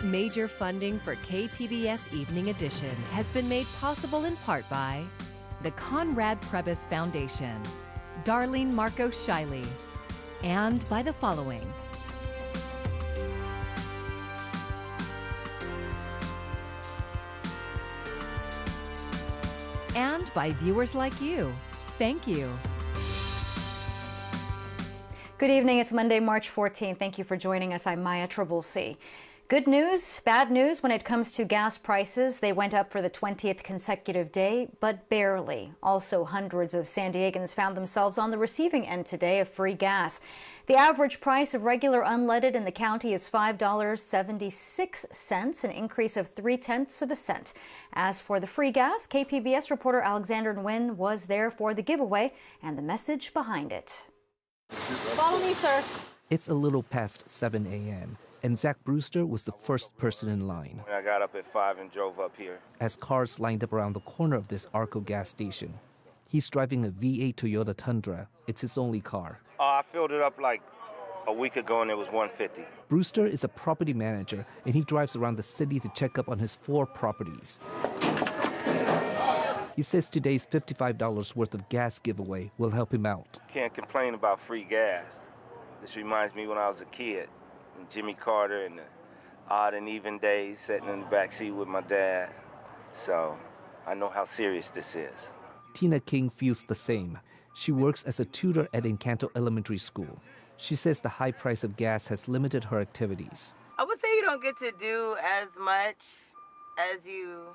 Major funding for KPBS Evening Edition has been made possible in part by the Conrad Prebys Foundation, Darlene Marcos Shiley, and by the following. And by viewers like you. Thank you. Good evening. It's Monday, March 14th. Thank you for joining us. I'm Maya Tribulsi. Good news, bad news when it comes to gas prices. They went up for the 20th consecutive day, but barely. Also, hundreds of San Diegans found themselves on the receiving end today of free gas. The average price of regular unleaded in the county is $5.76, an increase of 0.3 cents. As for the free gas, KPBS reporter Alexander Nguyen was there for the giveaway and the message behind it. Follow me, sir. It's a little past 7 a.m. and Zach Brewster was the first person in line. I got up at 5 and drove up here. As cars lined up around the corner of this Arco gas station. He's driving a V8 Toyota Tundra. It's his only car. I filled it up like a week ago and it was $150. Brewster is a property manager and he drives around the city to check up on his 4 properties. He says today's $55 worth of gas giveaway will help him out. Can't complain about free gas. This reminds me when I was a kid. Jimmy Carter and the odd and even days sitting in the backseat with my dad. So I know how serious this is. Tina King feels the same. She works as a tutor at Encanto Elementary School. She says the high price of gas has limited her activities. I would say you don't get to do as much as you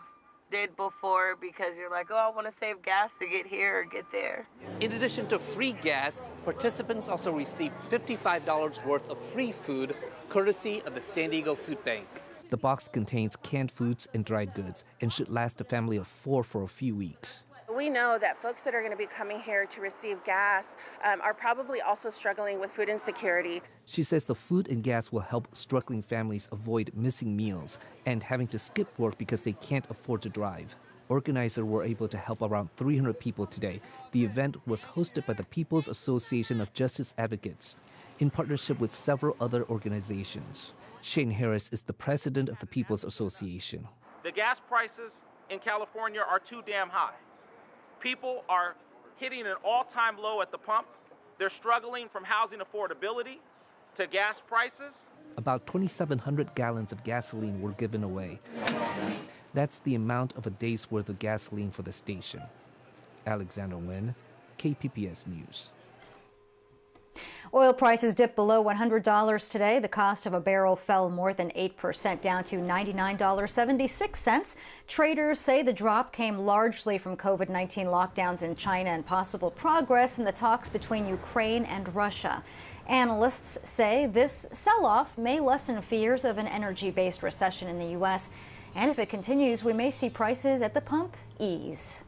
did before because you're like, oh, I want to save gas to get here or get there. In addition to free gas, participants also received $55 worth of free food courtesy of the San Diego Food Bank. The box contains canned foods and dried goods and should last a family of 4 for a few weeks. We know that folks that are going to be coming here to receive gas are probably also struggling with food insecurity. She says the food and gas will help struggling families avoid missing meals and having to skip work because they can't afford to drive. Organizers were able to help around 300 people today. The event was hosted by the People's Association of Justice Advocates in partnership with several other organizations. Shane Harris is the president of the People's Association. The gas prices in California are too damn high. People are hitting an all-time low at the pump. They're struggling from housing affordability to gas prices. About 2,700 gallons of gasoline were given away. That's the amount of a day's worth of gasoline for the station. Alexander Nguyen, KPBS News. Oil prices dipped below $100 today. The cost of a barrel fell more than 8%, down to $99.76. Traders say the drop came largely from COVID-19 lockdowns in China and possible progress in the talks between Ukraine and Russia. Analysts say this sell-off may lessen fears of an energy-based recession in the U.S. And if it continues, we may see prices at the pump ease.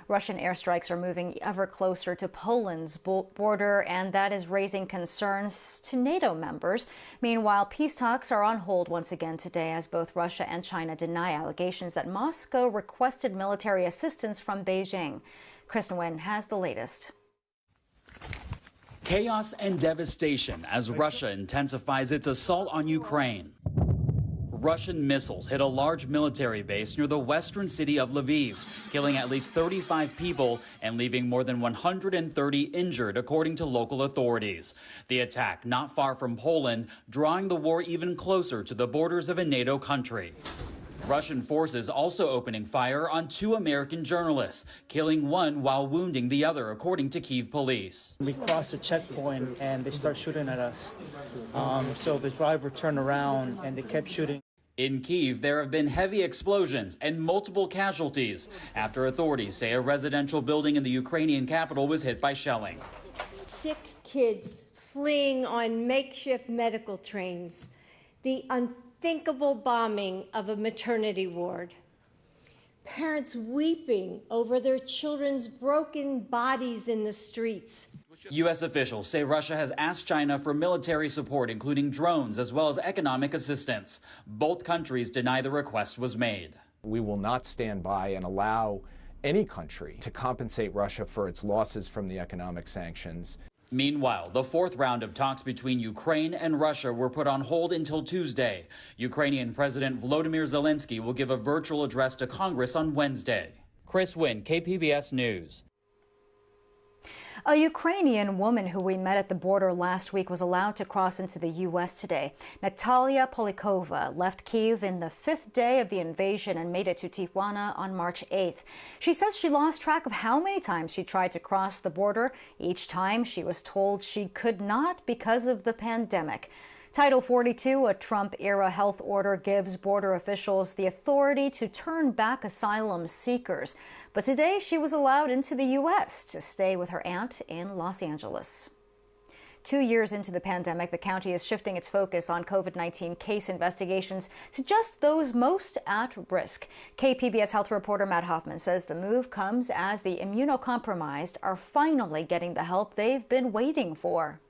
Russian airstrikes are moving ever closer to Poland's border, and that is raising concerns to NATO members. Meanwhile, peace talks are on hold once again today as both Russia and China deny allegations that Moscow requested military assistance from Beijing. Kristen Nguyen has the latest. Chaos and devastation as Russia intensifies its assault on Ukraine. Russian missiles hit a large military base near the western city of Lviv, killing at least 35 people and leaving more than 130 injured, according to local authorities. The attack not far from Poland, drawing the war even closer to the borders of a NATO country. Russian forces also opening fire on 2 American journalists, killing one while wounding the other, according to Kyiv police. We crossed a checkpoint and they start shooting at us. So the driver turned around and they kept shooting. In Kyiv, there have been heavy explosions and multiple casualties after authorities say a residential building in the Ukrainian capital was hit by shelling. Sick kids fleeing on makeshift medical trains. The unthinkable bombing of a maternity ward. Parents weeping over their children's broken bodies in the streets. U.S. officials say Russia has asked China for military support, including drones, as well as economic assistance. Both countries deny the request was made. We will not stand by and allow any country to compensate Russia for its losses from the economic sanctions. Meanwhile, the fourth round of talks between Ukraine and Russia were put on hold until Tuesday. Ukrainian President Volodymyr Zelensky will give a virtual address to Congress on Wednesday. Chris Wynn, KPBS News. A Ukrainian woman who we met at the border last week was allowed to cross into the U.S. today. Natalia Polikova left Kyiv in the fifth day of the invasion and made it to Tijuana on March 8th. She says she lost track of how many times she tried to cross the border. Each time she was told she could not because of the pandemic. Title 42, a Trump-era health order, gives border officials the authority to turn back asylum seekers. But today she was allowed into the U.S. to stay with her aunt in Los Angeles. 2 years into the pandemic, the county is shifting its focus on COVID-19 case investigations to just those most at risk. KPBS health reporter Matt Hoffman says the move comes as the immunocompromised are finally getting the help they've been waiting for.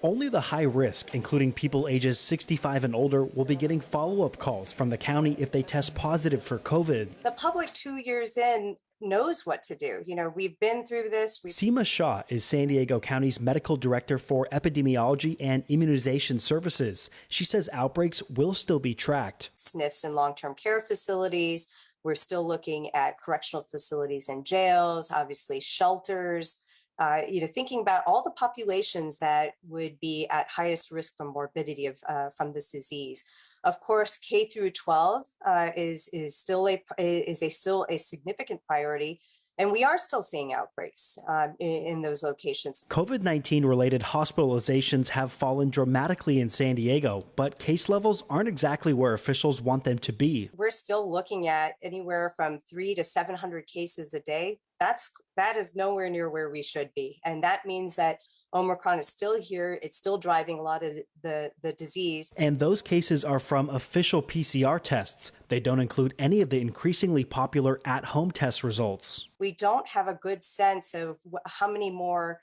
Only the high risk, including people ages 65 and older, will be getting follow-up calls from the county if they test positive for COVID. The public 2 years in knows what to do. You know, we've been through this. Seema Shah is San Diego County's medical director for epidemiology and immunization services. She says outbreaks will still be tracked. SNFs in long-term care facilities. We're still looking at correctional facilities and jails, obviously shelters. Thinking about all the populations that would be at highest risk from morbidity from this disease. Of course, K through 12 is still a significant priority, and we are still seeing outbreaks in those locations. COVID-19 related hospitalizations have fallen dramatically in San Diego, but case levels aren't exactly where officials want them to be. We're still looking at anywhere from 300 to 700 cases a day. That is nowhere near where we should be. And that means that Omicron is still here. It's still driving a lot of the disease. And those cases are from official PCR tests. They don't include any of the increasingly popular at-home test results. We don't have a good sense of how many more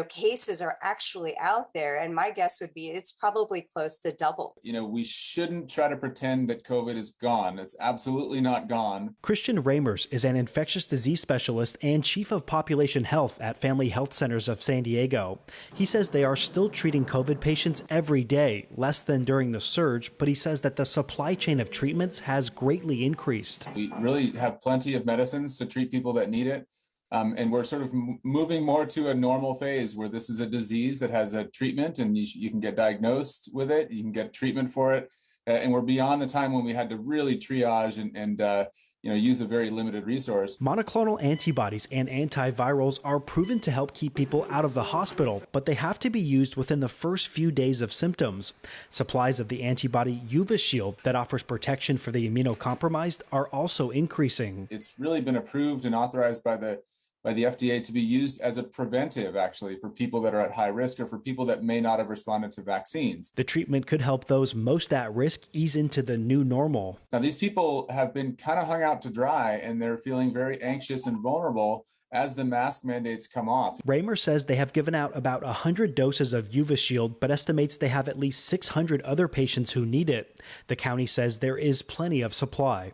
cases are actually out there. And my guess would be it's probably close to double. We shouldn't try to pretend that COVID is gone. It's absolutely not gone. Christian Ramers is an infectious disease specialist and chief of population health at Family Health Centers of San Diego. He says they are still treating COVID patients every day, less than during the surge, but he says that the supply chain of treatments has greatly increased. We really have plenty of medicines to treat people that need it. And we're sort of moving more to a normal phase where this is a disease that has a treatment and you can get diagnosed with it, you can get treatment for it. And we're beyond the time when we had to really triage and use a very limited resource. Monoclonal antibodies and antivirals are proven to help keep people out of the hospital, but they have to be used within the first few days of symptoms. Supplies of the antibody Shield that offers protection for the immunocompromised are also increasing. It's really been approved and authorized by the FDA to be used as a preventive, actually, for people that are at high risk or for people that may not have responded to vaccines. The treatment could help those most at risk ease into the new normal. Now, these people have been kind of hung out to dry, and they're feeling very anxious and vulnerable as the mask mandates come off. Raymer says they have given out about 100 doses of Shield, but estimates they have at least 600 other patients who need it. The county says there is plenty of supply.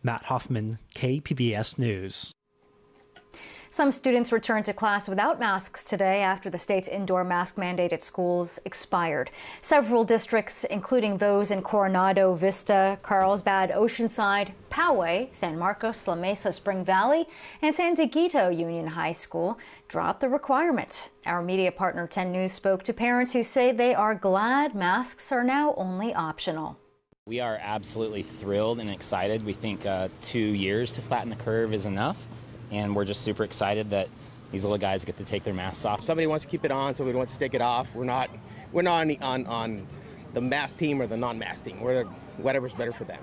Matt Hoffman, KPBS News. Some students returned to class without masks today after the state's indoor mask mandate at schools expired. Several districts, including those in Coronado, Vista, Carlsbad, Oceanside, Poway, San Marcos, La Mesa, Spring Valley, and San Dieguito Union High School, dropped the requirement. Our media partner 10 News spoke to parents who say they are glad masks are now only optional. We are absolutely thrilled and excited. We think 2 years to flatten the curve is enough. And we're just super excited that these little guys get to take their masks off. Somebody wants to keep it on, somebody wants to take it off. We're not on the mask team or the non-mask team. We're whatever's better for them.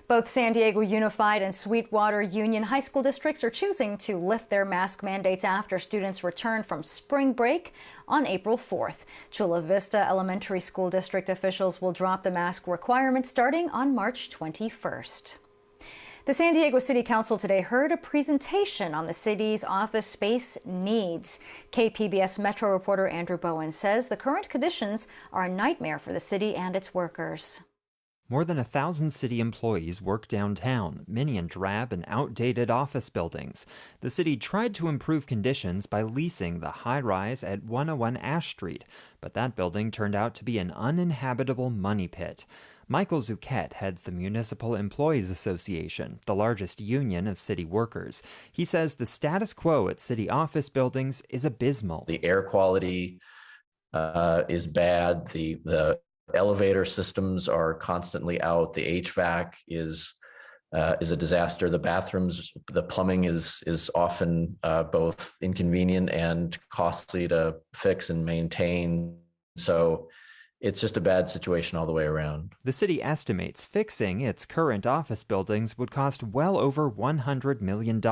Both San Diego Unified and Sweetwater Union High School districts are choosing to lift their mask mandates after students return from spring break on April 4th. Chula Vista Elementary School District officials will drop the mask requirement starting on March 21st. The San Diego City Council today heard a presentation on the city's office space needs. KPBS Metro reporter Andrew Bowen says the current conditions are a nightmare for the city and its workers. More than 1,000 city employees work downtown, many in drab and outdated office buildings. The city tried to improve conditions by leasing the high-rise at 101 Ash Street, but that building turned out to be an uninhabitable money pit. Michael Zuquette heads the Municipal Employees Association, the largest union of city workers. He says the status quo at city office buildings is abysmal. The air quality is bad. The elevator systems are constantly out. The HVAC is a disaster. The bathrooms, the plumbing is often both inconvenient and costly to fix and maintain. So it's just a bad situation all the way around. The city estimates fixing its current office buildings would cost well over $100 million.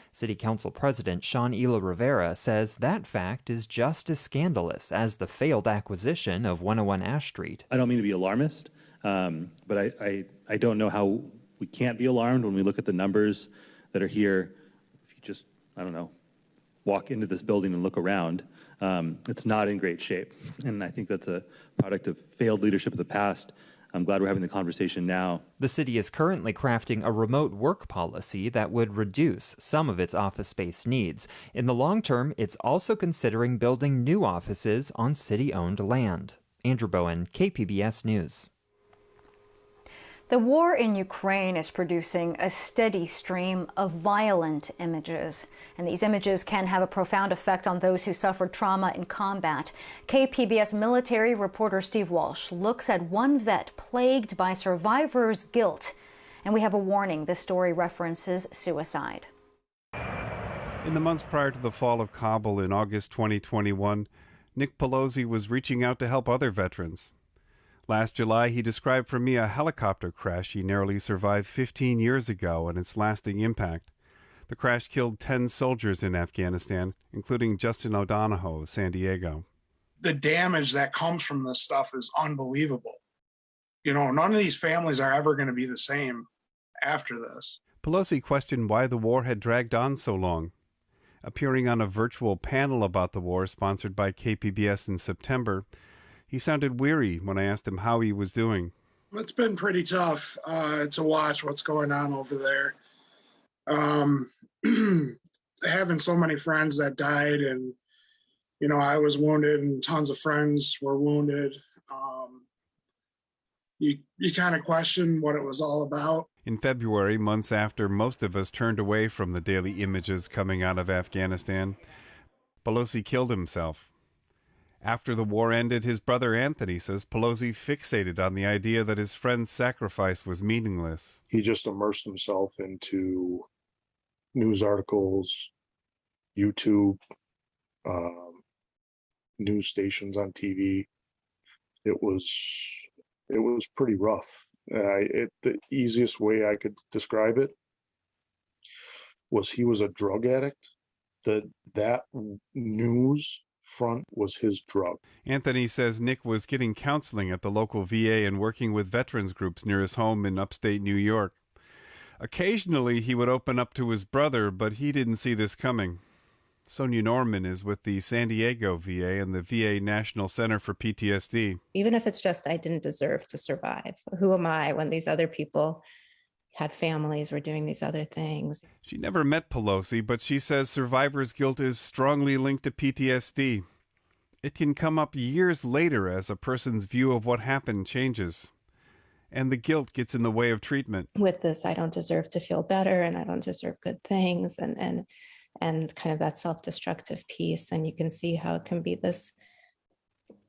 City Council President Sean Ela Rivera says that fact is just as scandalous as the failed acquisition of 101 Ash Street. I don't mean to be alarmist, but I don't know how we can't be alarmed when we look at the numbers that are here. If you just, walk into this building and look around, it's not in great shape. And I think that's a product of failed leadership of the past. I'm glad we're having the conversation now. The city is currently crafting a remote work policy that would reduce some of its office space needs. In the long term, it's also considering building new offices on city-owned land. Andrew Bowen, KPBS News. The war in Ukraine is producing a steady stream of violent images, and these images can have a profound effect on those who suffered trauma in combat. KPBS military reporter Steve Walsh looks at one vet plagued by survivor's guilt, and we have a warning: this story references suicide. In the months prior to the fall of Kabul in August 2021, Nick Pelosi was reaching out to help other veterans. Last July, he described for me a helicopter crash he narrowly survived 15 years ago and its lasting impact. The crash killed 10 soldiers in Afghanistan, including Justin O'Donohoe of San Diego. The damage that comes from this stuff is unbelievable. None of these families are ever going to be the same after this. Pelosi questioned why the war had dragged on so long. Appearing on a virtual panel about the war sponsored by KPBS in September, he sounded weary when I asked him how he was doing. It's been pretty tough to watch what's going on over there. Having so many friends that died, and, I was wounded and tons of friends were wounded. You kind of question what it was all about. In February, months after most of us turned away from the daily images coming out of Afghanistan, Pelosi killed himself. After the war ended, his brother Anthony says Pelosi fixated on the idea that his friend's sacrifice was meaningless. He just immersed himself into news articles, YouTube, news stations on TV. It was pretty rough. The easiest way I could describe it was he was a drug addict. That news front was his drug. Anthony says Nick was getting counseling at the local VA and working with veterans groups near his home in upstate New York. Occasionally he would open up to his brother, but he didn't see this coming. Sonia Norman is with the San Diego VA and the VA National Center for PTSD. Even if it's just, I didn't deserve to survive. Who am I when these other people had families, were doing these other things? She never met Pelosi, but she says survivor's guilt is strongly linked to PTSD. It can come up years later as a person's view of what happened changes. And the guilt gets in the way of treatment. With this, I don't deserve to feel better, and I don't deserve good things, and kind of that self-destructive piece. And you can see how it can be this,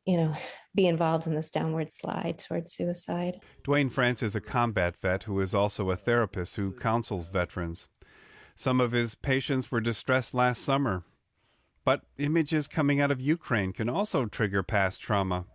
be involved in this downward slide towards suicide. Dwayne France is a combat vet who is also a therapist who counsels veterans. Some of his patients were distressed last summer. But images coming out of Ukraine can also trigger past trauma.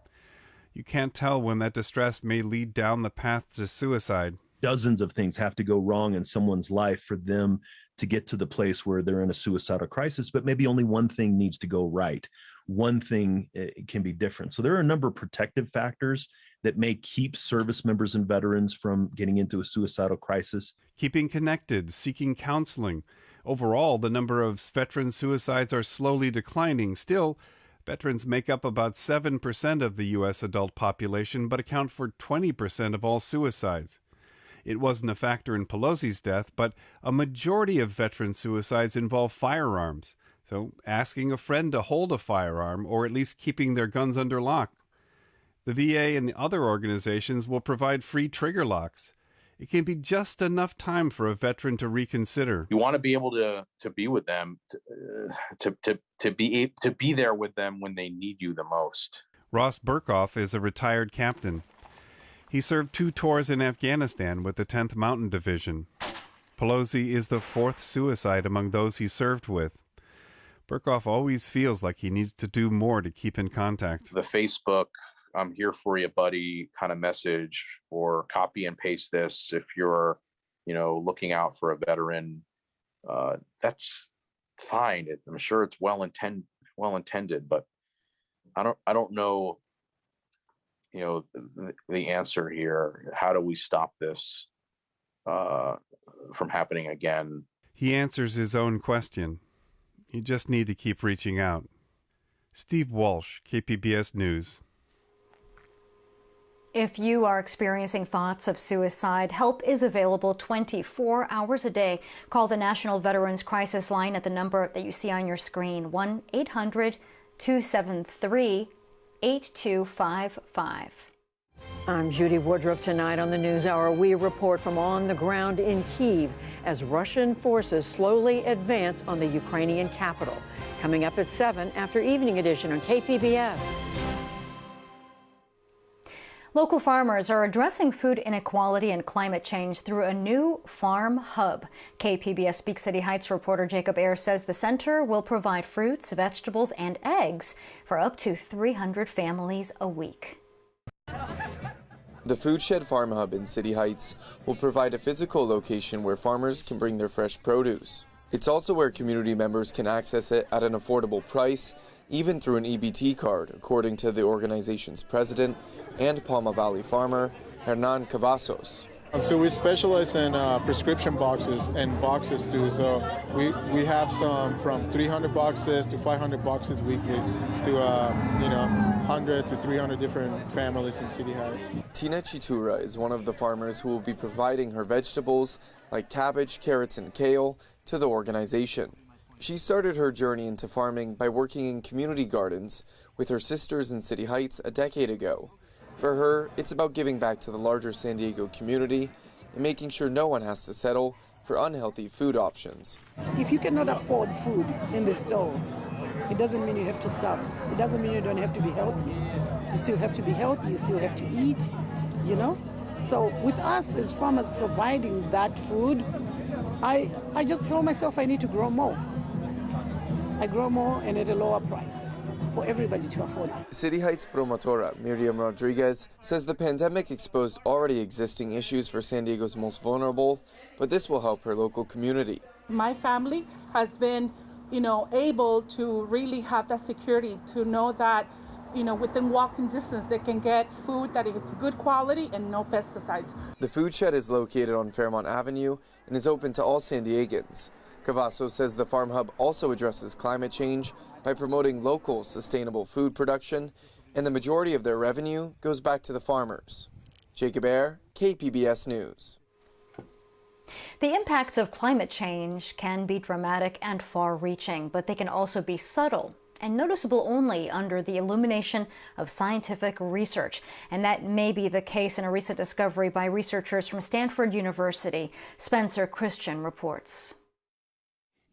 You can't tell when that distress may lead down the path to suicide. Dozens of things have to go wrong in someone's life for them to get to the place where they're in a suicidal crisis, but maybe only one thing needs to go right. One thing can be different. So there are a number of protective factors that may keep service members and veterans from getting into a suicidal crisis. Keeping connected, seeking counseling. Overall, the number of veteran suicides are slowly declining. Still, Veterans make up about 7% of the U.S. adult population, but account for 20% of all suicides. It wasn't a factor in Pelosi's death, but a majority of veteran suicides involve firearms. So asking a friend to hold a firearm, or at least keeping their guns under lock. The VA and the other organizations will provide free trigger locks. It can be just enough time for a veteran to reconsider. You want to be able to be with them, to be there with them when they need you the most. Ross Burkhoff is a retired captain. He served 2 tours in Afghanistan with the 10th Mountain Division. Pelosi is the 4th suicide among those he served with. Burkhoff always feels like he needs to do more to keep in contact. The Facebook, I'm here for you, buddy, kind of message, or copy and paste this if you're, looking out for a veteran. That's fine. I'm sure it's well intended, but I don't know, the answer here. How do we stop this from happening again? He answers his own question. You just need to keep reaching out. Steve Walsh, KPBS News. If you are experiencing thoughts of suicide, help is available 24 hours a day. Call the National Veterans Crisis Line at the number that you see on your screen, 1-800-273-8255. I'm Judy Woodruff. Tonight on the NewsHour, we report from on the ground in Kyiv as Russian forces slowly advance on the Ukrainian capital. Coming up at 7 after Evening Edition on KPBS. Local farmers are addressing food inequality and climate change through a new farm hub. KPBS Big City Heights reporter Jacob Ayer says the center will provide fruits, vegetables, and eggs for up to 300 families a week. The Food Shed Farm Hub in City Heights will provide a physical location where farmers can bring their fresh produce. It's also where community members can access it at an affordable price, even through an EBT card, according to the organization's president and Palma Valley farmer, Hernan Cavazos. So we specialize in prescription boxes and boxes too. So we have some from 300 boxes to 500 boxes weekly to 100 to 300 different families in City Heights. Tina Chitura is one of the farmers who will be providing her vegetables like cabbage, carrots, and kale to the organization. She started her journey into farming by working in community gardens with her sisters in City Heights a decade ago. For her, it's about giving back to the larger San Diego community and making sure no one has to settle for unhealthy food options. If you cannot afford food in the store, it doesn't mean you have to starve. It doesn't mean you don't have to be healthy. You still have to be healthy, you still have to eat, So with us as farmers providing that food, I just tell myself I need to grow more. I grow more and at a lower price for everybody to afford. City Heights promotora Miriam Rodriguez says the pandemic exposed already existing issues for San Diego's most vulnerable, but this will help her local community. My family has been, able to really have that security to know that, within walking distance, they can get food that is good quality and no pesticides. The food shed is located on Fairmont Avenue and is open to all San Diegans. Cavazos says the Farm Hub also addresses climate change by promoting local sustainable food production, and the majority of their revenue goes back to the farmers. Jacob Ayer, KPBS News. The impacts of climate change can be dramatic and far-reaching, but they can also be subtle and noticeable only under the illumination of scientific research. And that may be the case in a recent discovery by researchers from Stanford University. Spencer Christian reports.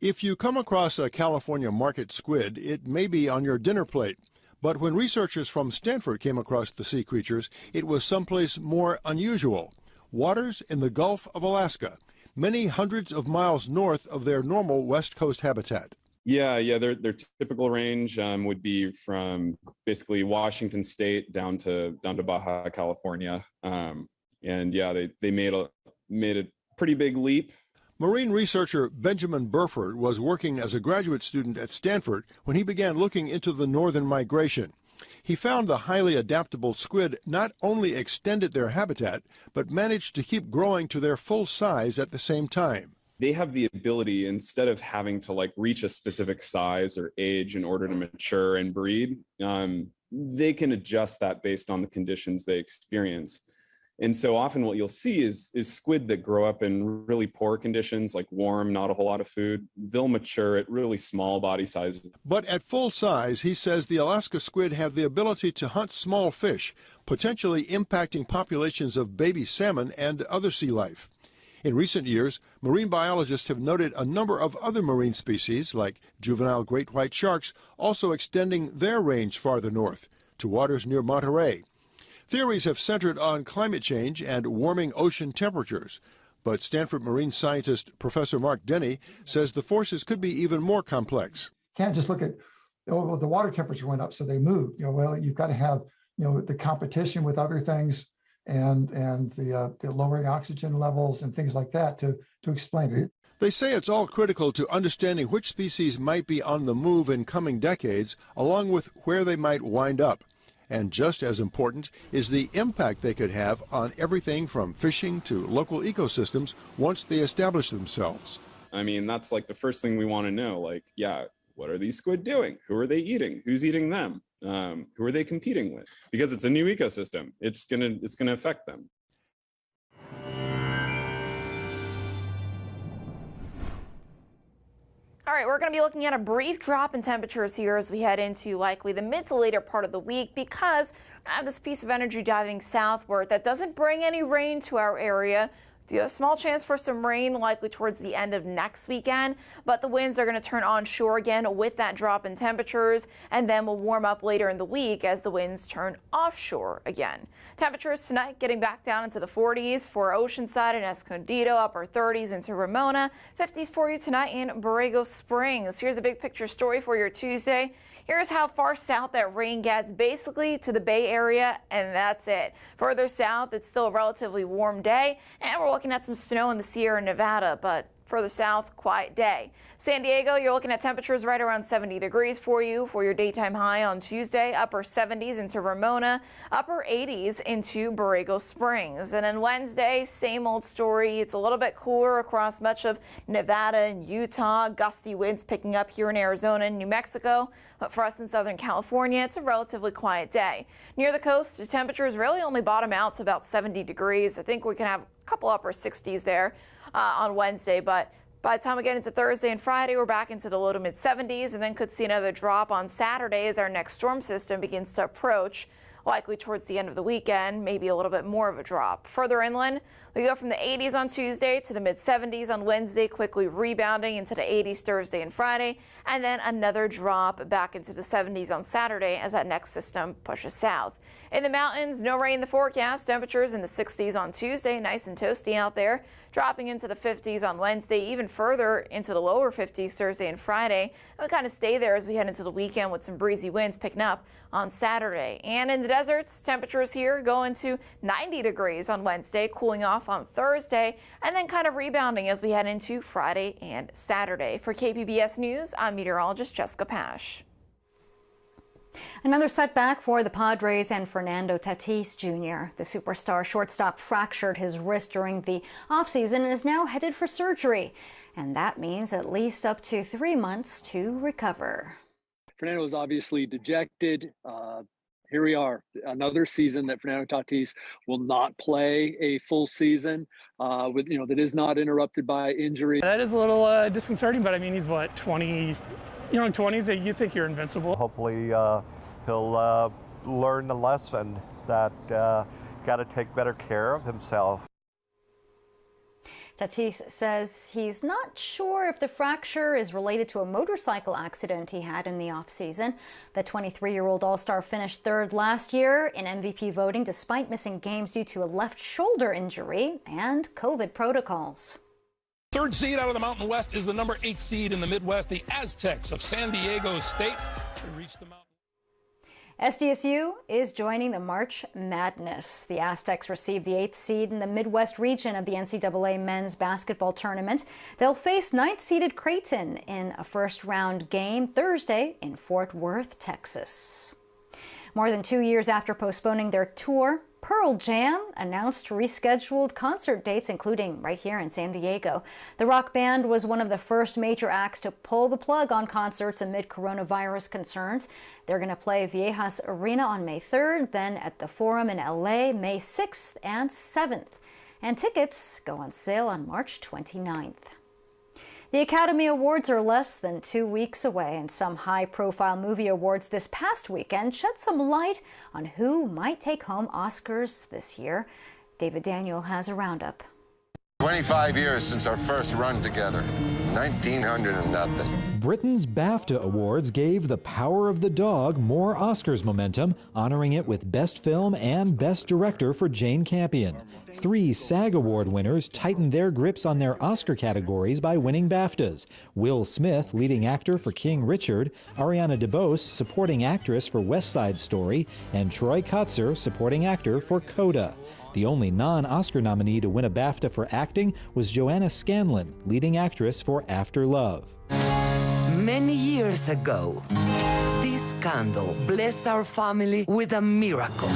If you come across a California market squid, it may be on your dinner plate. But when researchers from Stanford came across the sea creatures, it was someplace more unusual. Waters in the Gulf of Alaska, many hundreds of miles north of their normal West Coast habitat. Yeah, their typical range would be from basically Washington State down to Baja California, and yeah, they made a pretty big leap. Marine researcher Benjamin Burford was working as a graduate student at Stanford when he began looking into the northern migration. He found the highly adaptable squid not only extended their habitat, but managed to keep growing to their full size at the same time. they have the ability, instead of having to like reach a specific size or age in order to mature and breed, they can adjust that based on the conditions they experience. And so often what you'll see is squid that grow up in really poor conditions, like warm, not a whole lot of food. They'll mature at really small body sizes. But at full size, he says the Alaska squid have the ability to hunt small fish, potentially impacting populations of baby salmon and other sea life. In recent years, marine biologists have noted a number of other marine species, like juvenile great white sharks, also extending their range farther north, to waters near Monterey. Theories have centered on climate change and warming ocean temperatures. But Stanford marine scientist Professor Mark Denny says the forces could be even more complex. Can't just look at, oh, well, the water temperature went up, so they moved. Well, you've got to have, the competition with other things and the lowering oxygen levels and things like that to explain it. They say it's all critical to understanding which species might be on the move in coming decades, along with where they might wind up. And just as important is the impact they could have on everything from fishing to local ecosystems once they establish themselves. I mean, that's like the first thing we want to know. Like, yeah, what are these squid doing? Who are they eating? Who's eating them? Who are they competing with? Because it's a new ecosystem. It's gonna affect them. All right, we're going to be looking at a brief drop in temperatures here as we head into likely the mid to later part of the week, because I have this piece of energy diving southward that doesn't bring any rain to our area. Do have a small chance for some rain likely towards the end of next weekend, but the winds are going to turn onshore again with that drop in temperatures, and then will warm up later in the week as the winds turn offshore again. Temperatures tonight getting back down into the 40s for Oceanside and Escondido, upper 30s into Ramona, 50s for you tonight in Borrego Springs. Here's the big picture story for your Tuesday. Here's how far south that rain gets, basically to the Bay Area, and that's it. Further south, it's still a relatively warm day, and we're looking at some snow in the Sierra Nevada, but further south, quiet day. San Diego, you're looking at temperatures right around 70 degrees for you for your daytime high on Tuesday, upper 70s into Ramona, upper 80s into Borrego Springs. And then Wednesday, same old story. It's a little bit cooler across much of Nevada and Utah, gusty winds picking up here in Arizona and New Mexico. But for us in Southern California, it's a relatively quiet day. Near the coast, the temperatures really only bottom out to about 70 degrees. I think we can have a couple upper 60s there on Wednesday, but by the time we get into Thursday and Friday, we're back into the low to mid 70s, and then could see another drop on Saturday as our next storm system begins to approach, likely towards the end of the weekend, maybe a little bit more of a drop. Further inland, we go from the 80s on Tuesday to the mid 70s on Wednesday, quickly rebounding into the 80s Thursday and Friday, and then another drop back into the 70s on Saturday as that next system pushes south. In the mountains, no rain in the forecast. Temperatures in the 60s on Tuesday, nice and toasty out there, dropping into the 50s on Wednesday, even further into the lower 50s Thursday and Friday. And we kind of stay there as we head into the weekend with some breezy winds picking up on Saturday. And in the deserts, temperatures here going to 90 degrees on Wednesday, cooling off on Thursday, and then kind of rebounding as we head into Friday and Saturday. For KPBS News, I'm meteorologist Jessica Pash. Another setback for the Padres and Fernando Tatis Jr. The superstar shortstop fractured his wrist during the offseason and is now headed for surgery. And that means at least up to 3 months to recover. Fernando was obviously dejected. Here we are, another season that Fernando Tatis will not play a full season that is not interrupted by injury. That is a little disconcerting, but I mean, he's what, 20, 20s, you think you're invincible. Hopefully he'll learn the lesson that got to take better care of himself. Tatis says he's not sure if the fracture is related to a motorcycle accident he had in the offseason. The 23-year-old All-Star finished third last year in MVP voting despite missing games due to a left shoulder injury and COVID protocols. Third seed out of the Mountain West is the number 8 seed in the Midwest, the Aztecs of San Diego State. They reached the mountain. SDSU is joining the March Madness. The Aztecs received the 8th seed in the Midwest region of the NCAA men's basketball tournament. They'll face 9th-seeded Creighton in a first-round game Thursday in Fort Worth, Texas. More than 2 years after postponing their tour, Pearl Jam announced rescheduled concert dates, including right here in San Diego. The rock band was one of the first major acts to pull the plug on concerts amid coronavirus concerns. They're going to play Viejas Arena on May 3rd, then at the Forum in LA May 6th and 7th. And tickets go on sale on March 29th. The Academy Awards are less than 2 weeks away, and some high-profile movie awards this past weekend shed some light on who might take home Oscars this year. David Daniel has a roundup. 25 years since our first run together. 1900 and nothing. Britain's BAFTA Awards gave The Power of the Dog more Oscars momentum, honoring it with Best Film and Best Director for Jane Campion. 3 SAG Award winners tightened their grips on their Oscar categories by winning BAFTAs. Will Smith, leading actor for King Richard, Ariana DeBose, supporting actress for West Side Story, and Troy Kotsur, supporting actor for Coda. The only non-Oscar nominee to win a BAFTA for acting was Joanna Scanlon, leading actress for After Love. Many years ago, this candle blessed our family with a miracle.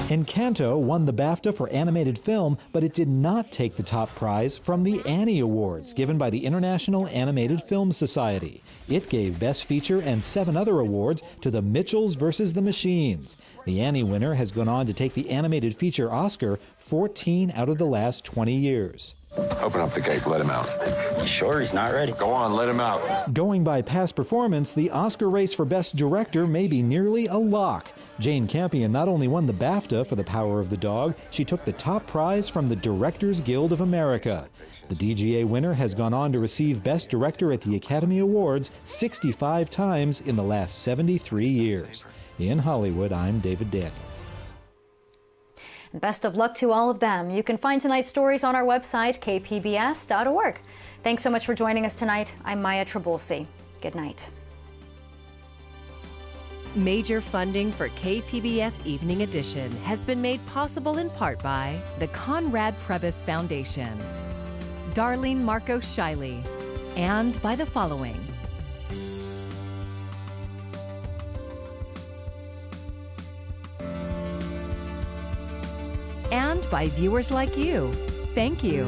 Encanto won the BAFTA for animated film, but it did not take the top prize from the Annie Awards, given by the International Animated Film Society. It gave Best Feature and 7 other awards to The Mitchells vs. the Machines. The Annie winner has gone on to take the animated feature Oscar 14 out of the last 20 years. Open up the gate, let him out. You sure he's not ready? Go on, let him out. Going by past performance, the Oscar race for Best Director may be nearly a lock. Jane Campion not only won the BAFTA for The Power of the Dog, she took the top prize from the Directors Guild of America. The DGA winner has gone on to receive Best Director at the Academy Awards 65 times in the last 73 years. In Hollywood, I'm David Daniel. Best of luck to all of them. You can find tonight's stories on our website, kpbs.org. Thanks so much for joining us tonight. I'm Maya Trabulsi. Good night. Major funding for KPBS Evening Edition has been made possible in part by the Conrad Prebys Foundation, Darlene Marco Shiley, and by the following. And by viewers like you. Thank you.